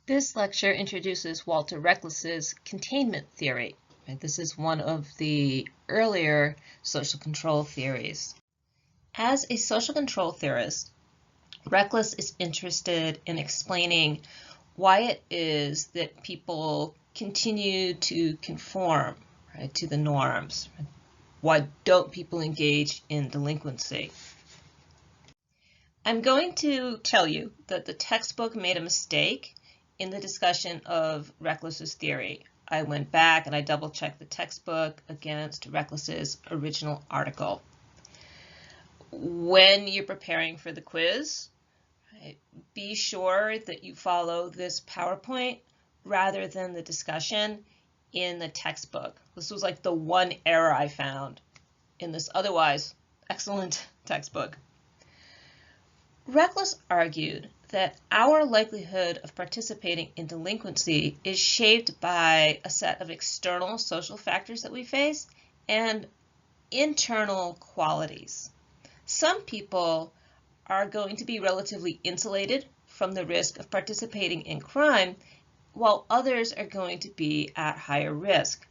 This lecture introduces Walter Reckless's containment theory. This is one of the earlier social control theories. As a social control theorist, Reckless is interested in explaining why it is that people continue to conform to the norms. Why don't people engage in delinquency? I'm going to tell you that the textbook made a mistake in the discussion of Reckless's theory. I went back and I double-checked the textbook against Reckless's original article. When you're preparing for the quiz, be sure that you follow this PowerPoint rather than the discussion in the textbook. This was like the one error I found in this otherwise excellent textbook. Reckless argued that our likelihood of participating in delinquency is shaped by a set of external social factors that we face and internal qualities. Some people are going to be relatively insulated from the risk of participating in crime, while others are going to be at higher risk.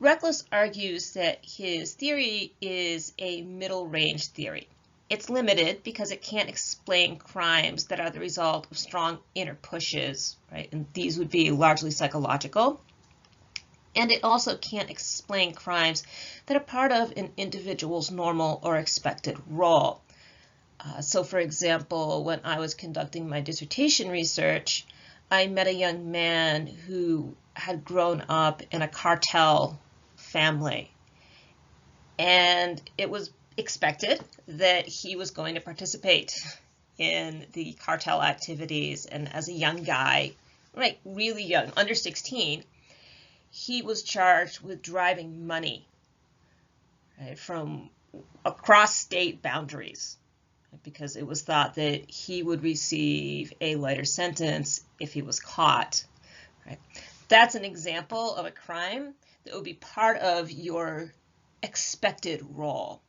Reckless argues that his theory is a middle-range theory. It's limited because it can't explain crimes that are the result of strong inner pushes, right? And these would be largely psychological. And it also can't explain crimes that are part of an individual's normal or expected role. So for example, when I was conducting my dissertation research, I met a young man who had grown up in a cartel family. And it was expected that he was going to participate in the cartel activities. And as a young guy, right, really young, under 16, he was charged with driving money from across state boundaries because it was thought that he would receive a lighter sentence if he was caught. Right? That's an example of a crime that would be part of your expected role.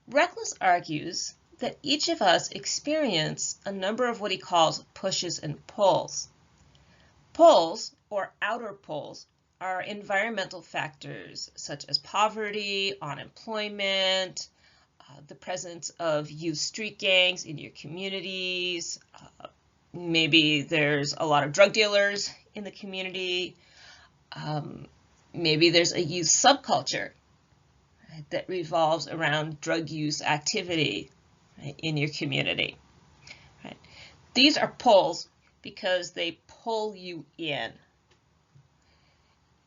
Reckless argues that each of us experience a number of what he calls pushes and pulls. Pulls, or outer pulls, are environmental factors such as poverty, unemployment, the presence of youth street gangs in your communities, maybe there's a lot of drug dealers in the community, maybe there's a youth subculture that revolves around drug use activity in your community. Right? These are pulls because they pull you in.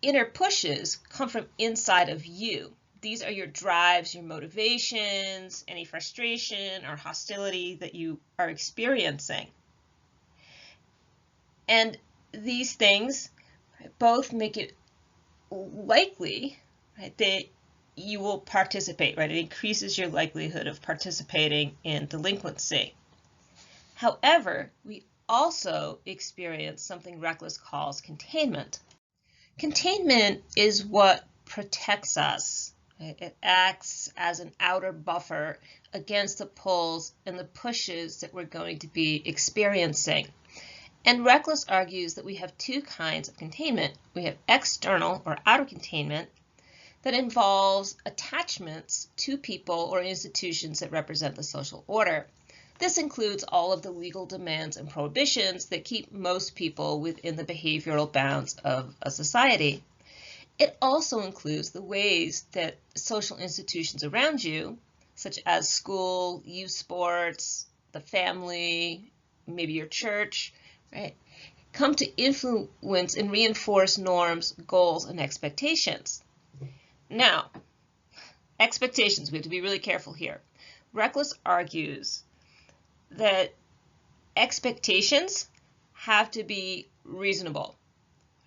Inner pushes come from inside of you. These are your drives, your motivations, any frustration or hostility that you are experiencing. And these things both make it likely that you will participate, right? It increases your likelihood of participating in delinquency. However, we also experience something Reckless calls containment. Containment is what protects us. Right? It acts as an outer buffer against the pulls and the pushes that we're going to be experiencing. And Reckless argues that we have two kinds of containment. We have external or outer containment that involves attachments to people or institutions that represent the social order. This includes all of the legal demands and prohibitions that keep most people within the behavioral bounds of a society. It also includes the ways that social institutions around you, such as school, youth sports, the family, maybe your church, right, come to influence and reinforce norms, goals, and expectations. Now, expectations, we have to be really careful here. Reckless argues that expectations have to be reasonable.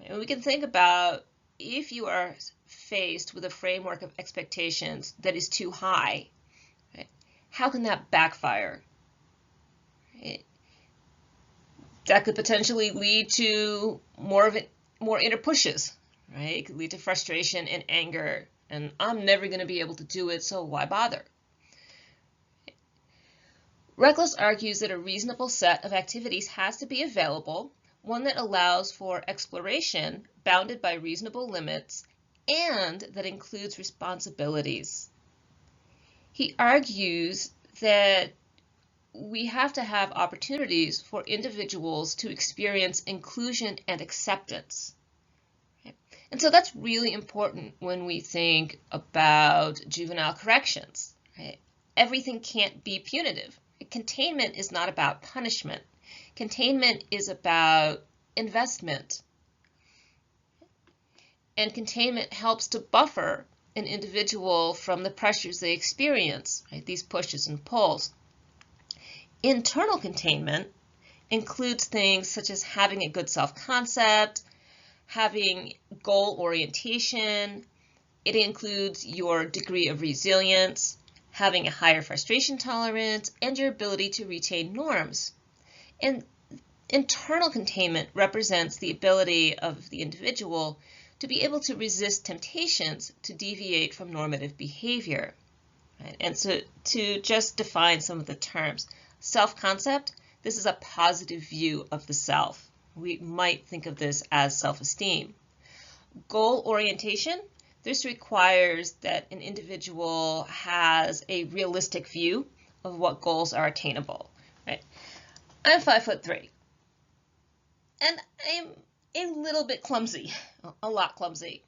And we can think about if you are faced with a framework of expectations that is too high, right, how can that backfire? Right? That could potentially lead to more inner pushes, right? It could lead to frustration and anger, and I'm never going to be able to do it, so why bother? Reckless argues that a reasonable set of activities has to be available one that allows for exploration bounded by reasonable limits and that includes responsibilities. He argues that we have to have opportunities for individuals to experience inclusion and acceptance. And so that's really important when we think about juvenile corrections. Right? Everything can't be punitive. Containment is not about punishment. Containment is about investment. And containment helps to buffer an individual from the pressures they experience, right? These pushes and pulls. Internal containment includes things such as having a good self-concept, having goal orientation. It includes your degree of resilience, having a higher frustration tolerance, and your ability to retain norms. And internal containment represents the ability of the individual to be able to resist temptations to deviate from normative behavior. Right? And so to just define some of the terms, self-concept, this is a positive view of the self. We might think of this as self-esteem. Goal orientation, this requires that an individual has a realistic view of what goals are attainable. Right? I'm 5'3", and I'm a little bit clumsy, a lot clumsy.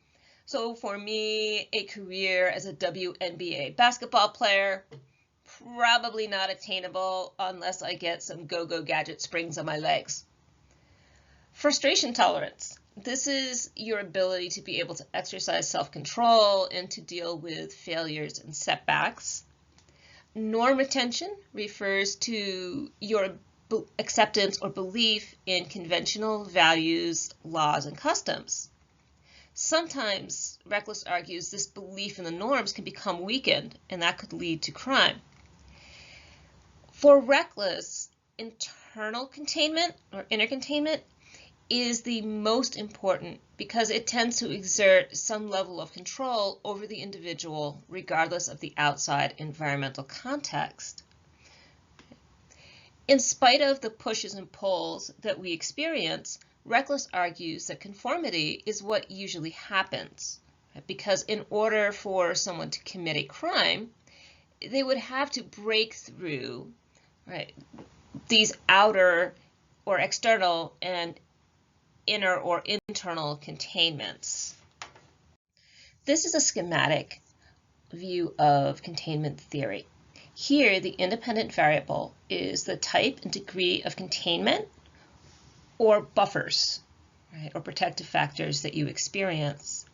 So for me, a career as a WNBA basketball player, probably not attainable unless I get some go-go gadget springs on my legs. Frustration tolerance. This is your ability to be able to exercise self-control and to deal with failures and setbacks. Norm retention refers to your acceptance or belief in conventional values, laws, and customs. Sometimes, Reckless argues, this belief in the norms can become weakened, and that could lead to crime. For Reckless, internal containment or inner containment is the most important because it tends to exert some level of control over the individual regardless of the outside environmental context. In spite of the pushes and pulls that we experience, Reckless argues that conformity is what usually happens, because in order for someone to commit a crime, they would have to break through, right, these outer or external and inner or internal containments. This is a schematic view of containment theory. Here, the independent variable is the type and degree of containment or buffers, right, or protective factors that you experience.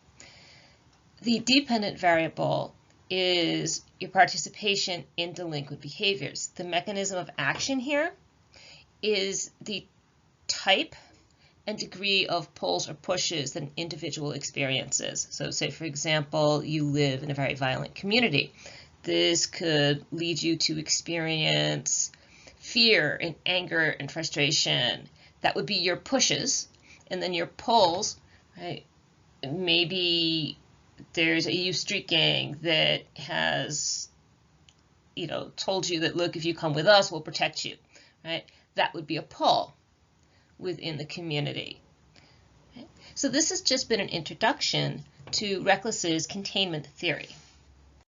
The dependent variable is your participation in delinquent behaviors. The mechanism of action here is the type and degree of pulls or pushes that an individual experiences. So say, for example, you live in a very violent community. This could lead you to experience fear and anger and frustration. That would be your pushes. And then your pulls, right? Maybe there's a youth street gang that has, told you that, look, if you come with us, we'll protect you, right? That would be a pull within the community. Okay? So this has just been an introduction to Reckless's containment theory.